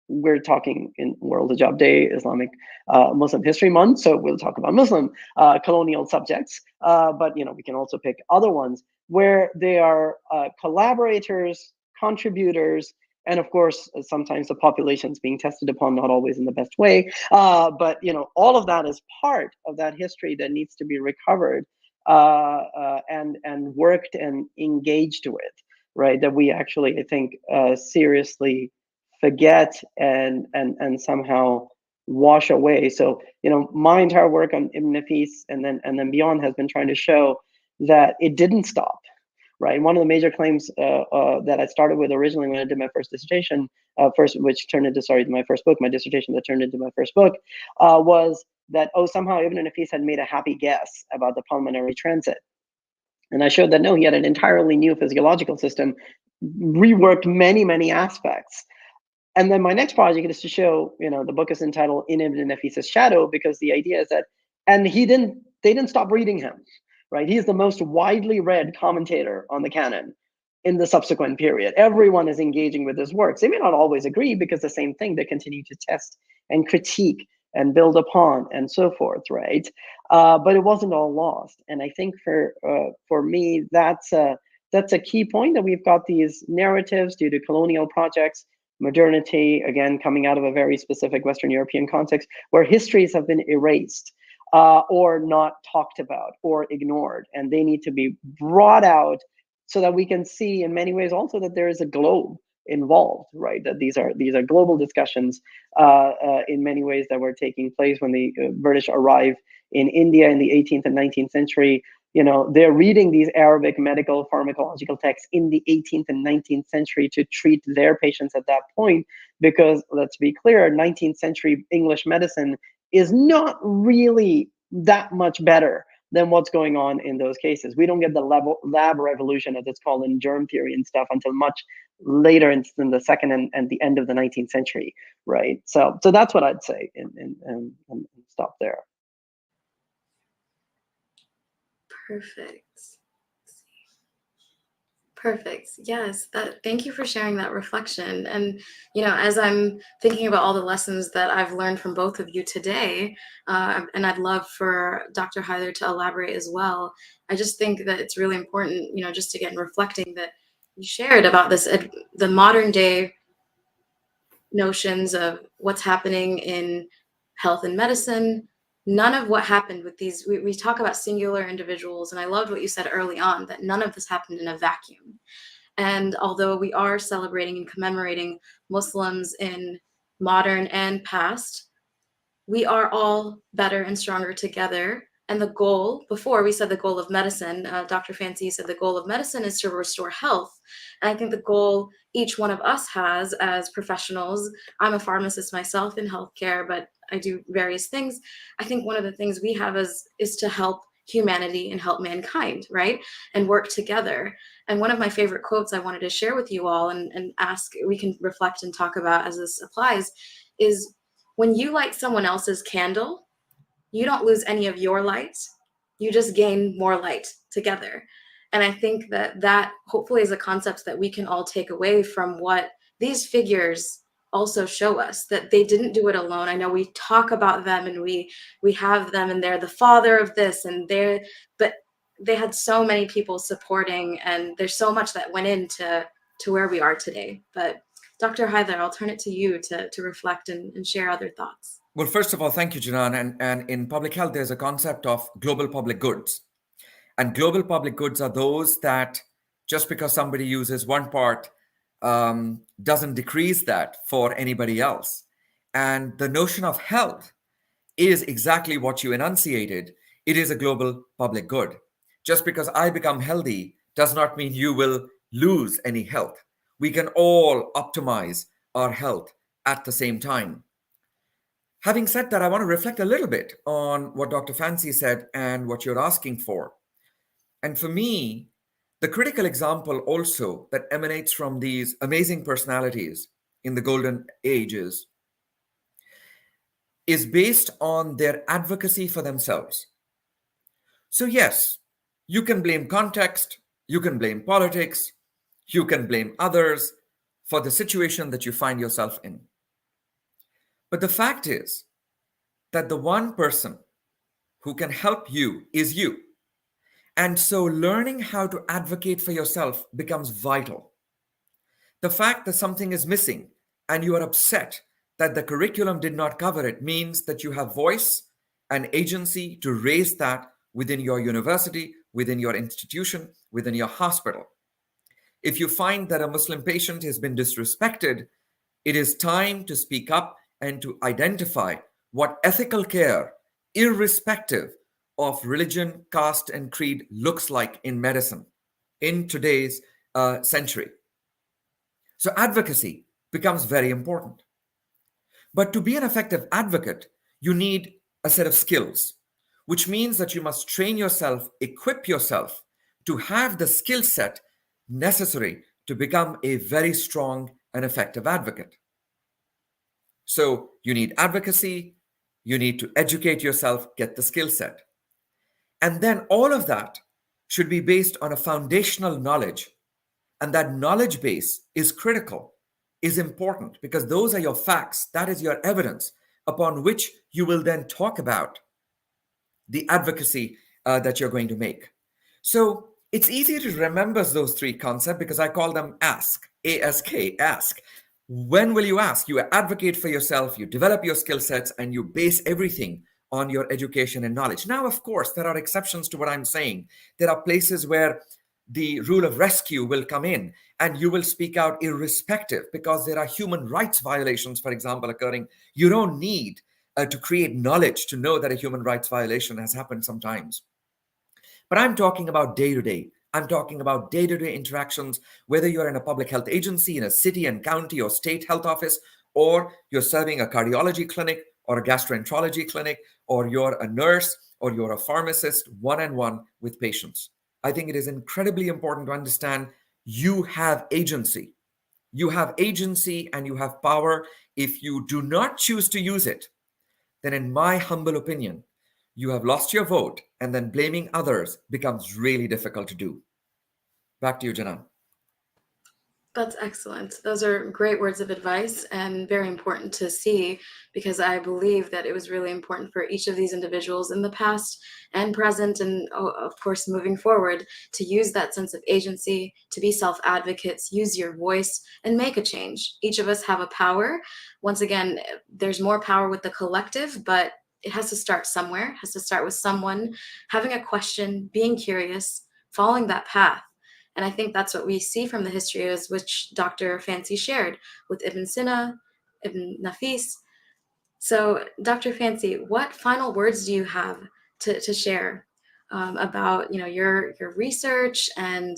We're talking in World Hijab Day, Islamic Muslim History Month, so we'll talk about Muslim colonial subjects, but, you know, we can also pick other ones where they are collaborators, contributors, and of course, sometimes the population's being tested upon, not always in the best way. But, you know, all of that is part of that history that needs to be recovered and worked and engaged with, right? That we actually, I think, seriously forget and somehow wash away. So, you know, my entire work on Ibn Nafis and then beyond has been trying to show that it didn't stop. Right. One of the major claims that I started with originally when I did my first dissertation, which turned into, my first book, my dissertation that turned into my first book, was that, somehow Ibn Nafis had made a happy guess about the pulmonary transit. And I showed that no, he had an entirely new physiological system, reworked many, many aspects. And then my next project is to show, you know, the book is entitled In Ibn Nafis's Shadow, because the idea is that, and they didn't stop reading him. Right, he is the most widely read commentator on the canon in the subsequent period. Everyone is engaging with his works. They may not always agree, because the same thing, they continue to test and critique and build upon and so forth, right? But it wasn't all lost. And I think for me, that's a key point, that we've got these narratives due to colonial projects, modernity, again, coming out of a very specific Western European context, where histories have been erased. Or not talked about or ignored, and they need to be brought out so that we can see in many ways also that there is a globe involved, right? That these are global discussions in many ways that were taking place when the British arrived in India in the 18th and 19th century. They're reading these Arabic medical pharmacological texts in the 18th and 19th century to treat their patients at that point, because let's be clear, 19th century English medicine is not really that much better than what's going on in those cases. We don't get the lab revolution, as it's called, in germ theory and stuff until much later in the second and the end of the 19th century, right? So that's what I'd say and stop there. Perfect. Perfect. Yes. Thank you for sharing that reflection. And, as I'm thinking about all the lessons that I've learned from both of you today, and I'd love for Dr. Haither to elaborate as well, I just think that it's really important, just again, reflecting that you shared about this, the modern day notions of what's happening in health and medicine. None of what happened with these, we talk about singular individuals, and I loved what you said early on, that none of this happened in a vacuum. And although we are celebrating and commemorating Muslims in modern and past, we are all better and stronger together. And the goal, before we said the goal of medicine, Dr. Fancy said the goal of medicine is to restore health. And I think the goal each one of us has as professionals, I'm a pharmacist myself in healthcare, but I do various things. I think one of the things we have is to help humanity and help mankind, right? And work together. And one of my favorite quotes I wanted to share with you all and ask, we can reflect and talk about as this applies, is when you light someone else's candle, you don't lose any of your light. You just gain more light together. And I think that hopefully is a concept that we can all take away from what these figures also show us, that they didn't do it alone. I know we talk about them and we have them and they're the father of this and but they had so many people supporting, and there's so much that went into where we are today. But Dr. Haither, I'll turn it to you to reflect and share other thoughts. Well, first of all, thank you, Janan. And in public health, there's a concept of global public goods. And global public goods are those that just because somebody uses one part doesn't decrease that for anybody else. And the notion of health is exactly what you enunciated. It is a global public good. Just because I become healthy does not mean you will lose any health. We can all optimize our health at the same time. Having said that, I want to reflect a little bit on what Dr. Fancy said and what you're asking for. And for me, the critical example also that emanates from these amazing personalities in the golden ages is based on their advocacy for themselves. So yes, you can blame context, you can blame politics, you can blame others for the situation that you find yourself in. But the fact is that the one person who can help you is you. And so learning how to advocate for yourself becomes vital. The fact that something is missing and you are upset that the curriculum did not cover it means that you have voice and agency to raise that within your university, within your institution, within your hospital. If you find that a Muslim patient has been disrespected, it is time to speak up and to identify what ethical care, irrespective of religion, caste, and creed, looks like in medicine in today's century. So advocacy becomes very important. But to be an effective advocate, you need a set of skills, which means that you must train yourself, equip yourself to have the skill set necessary to become a very strong and effective advocate. So you need advocacy, you need to educate yourself, get the skill set. And then all of that should be based on a foundational knowledge. And that knowledge base is critical, is important, because those are your facts. That is your evidence upon which you will then talk about the advocacy that you're going to make. So it's easy to remember those three concepts because I call them ask, A-S-K, ask. When will you ask? You advocate for yourself, you develop your skill sets, and you base everything on your education and knowledge. Now, of course, there are exceptions to what I'm saying. There are places where the rule of rescue will come in, and you will speak out irrespective, because there are human rights violations, for example, occurring. You don't need to create knowledge to know that a human rights violation has happened sometimes. But I'm talking about day to day. I'm talking about day-to-day interactions, whether you're in a public health agency, in a city and county or state health office, or you're serving a cardiology clinic or a gastroenterology clinic, or you're a nurse or you're a pharmacist, one-on-one with patients. I think it is incredibly important to understand you have agency. You have agency and you have power. If you do not choose to use it, then in my humble opinion, you have lost your vote, and then blaming others becomes really difficult to do. Back to you, Janan. That's excellent. Those are great words of advice and very important to see, because I believe that it was really important for each of these individuals in the past and present, and of course moving forward, to use that sense of agency, to be self-advocates, use your voice and make a change. Each of us have a power. Once again, there's more power with the collective, but it has to start somewhere. It has to start with someone having a question, being curious, following that path. And I think that's what we see from the history, is which Dr. Fancy shared with Ibn Sina, Ibn Nafis. So, Dr. Fancy, what final words do you have to share about your research and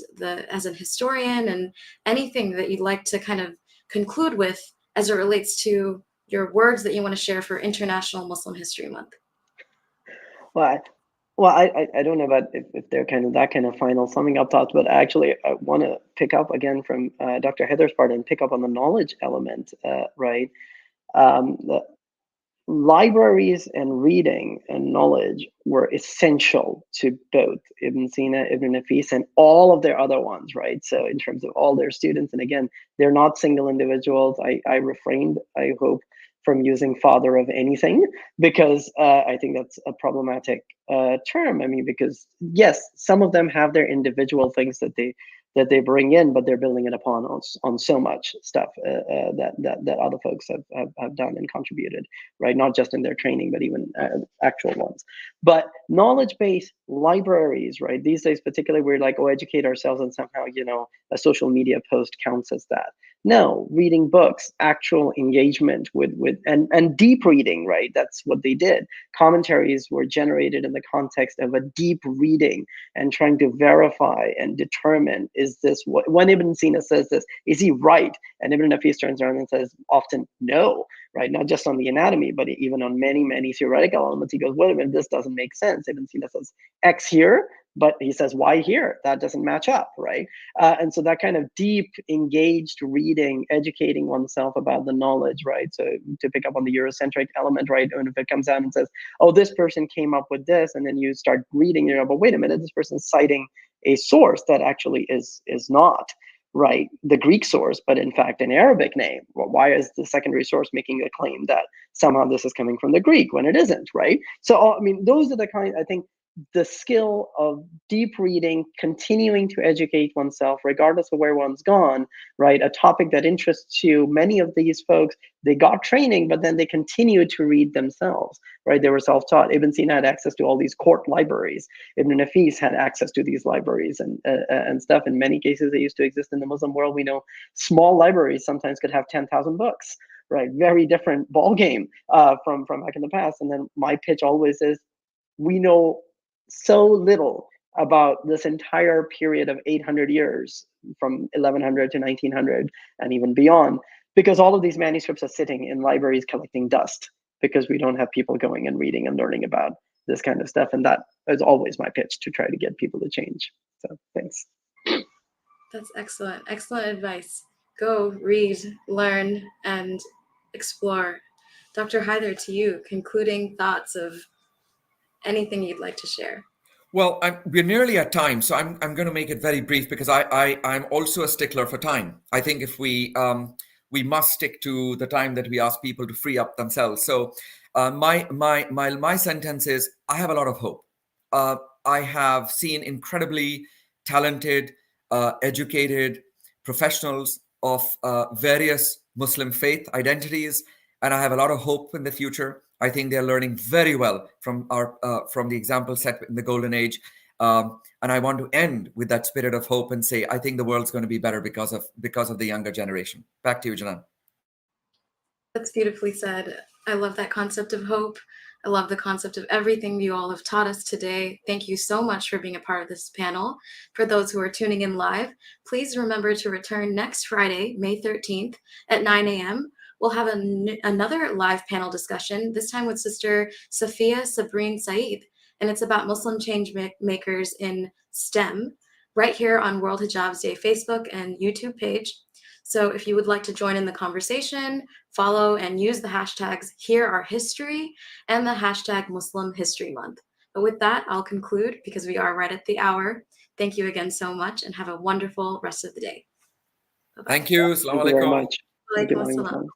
as a historian, and anything that you'd like to kind of conclude with as it relates to your words that you want to share for International Muslim History Month? Well, I don't know about if they're kind of that kind of final summing up thoughts, but actually I want to pick up again from Dr. Haither's part and pick up on the knowledge element, right? The libraries and reading and knowledge were essential to both Ibn Sina, Ibn Nafis, and all of their other ones, right? So in terms of all their students, and again, they're not single individuals. I refrained, I hope, from using father of anything, because I think that's a problematic term. I mean, because yes, some of them have their individual things that they bring in, but they're building it upon on so much stuff that other folks have done and contributed, right? Not just in their training, but even actual ones. But knowledge-based libraries, right? These days, particularly, we're like, oh, educate ourselves, and somehow, a social media post counts as that. No, reading books, actual engagement with and deep reading, right? That's what they did. Commentaries were generated in the context of a deep reading and trying to verify and determine, is this what, when Ibn Sina says this, is he right? And Ibn Nafis turns around and says often no, right? Not just on the anatomy, but even on many, many theoretical elements. He goes, wait a minute, this doesn't make sense. Ibn Sina says X here, but he says Y here. That doesn't match up, right? And so that kind of deep, engaged reading, educating oneself about the knowledge, right? So to pick up on the Eurocentric element, right? And if it comes out and says, oh, this person came up with this, and then you start reading, but wait a minute, this person's citing a source that actually is not, right, the Greek source, but in fact an Arabic name. Well, why is the secondary source making a claim that somehow this is coming from the Greek when it isn't, right? So, I mean, those are the kind, I think, the skill of deep reading, continuing to educate oneself, regardless of where one's gone, right? A topic that interests you. Many of these folks, they got training, but then they continued to read themselves, right? They were self-taught. Ibn Sina had access to all these court libraries. Ibn Nafis had access to these libraries and stuff. In many cases, they used to exist in the Muslim world. We know small libraries sometimes could have 10,000 books, right? Very different ball game from back in the past. And then my pitch always is, we know so little about this entire period of 800 years, from 1100 to 1900 and even beyond, because all of these manuscripts are sitting in libraries collecting dust, because we don't have people going and reading and learning about this kind of stuff. And that is always my pitch, to try to get people to change. So thanks. That's excellent. Excellent advice. Go read, learn, and explore. Dr. Haither, to you, concluding thoughts of anything you'd like to share. Well, we're nearly at time, so I'm going to make it very brief, because I'm also a stickler for time. I think if we must stick to the time that we ask people to free up themselves. So my sentence is, I have a lot of hope. I have seen incredibly talented, educated professionals of various Muslim faith identities, and I have a lot of hope in the future. I think they're learning very well from the example set in the Golden Age. And I want to end with that spirit of hope and say, I think the world's going to be better because of the younger generation. Back to you, Janan. That's beautifully said. I love that concept of hope. I love the concept of everything you all have taught us today. Thank you so much for being a part of this panel. For those who are tuning in live, please remember to return next Friday, May 13th at 9 a.m. We'll have another live panel discussion, this time with Sister Safiya Sabreen Saeed, and it's about Muslim change makers in STEM, right here on World Hijab's Day Facebook and YouTube page. So if you would like to join in the conversation, follow and use the hashtags Here Our History and the hashtag Muslim History Month. But with that, I'll conclude because we are right at the hour. Thank you again so much and have a wonderful rest of the day. Bye-bye. Thank you. Assalamu Thank you very alaikum. much. Thank you. Walaikum assalam.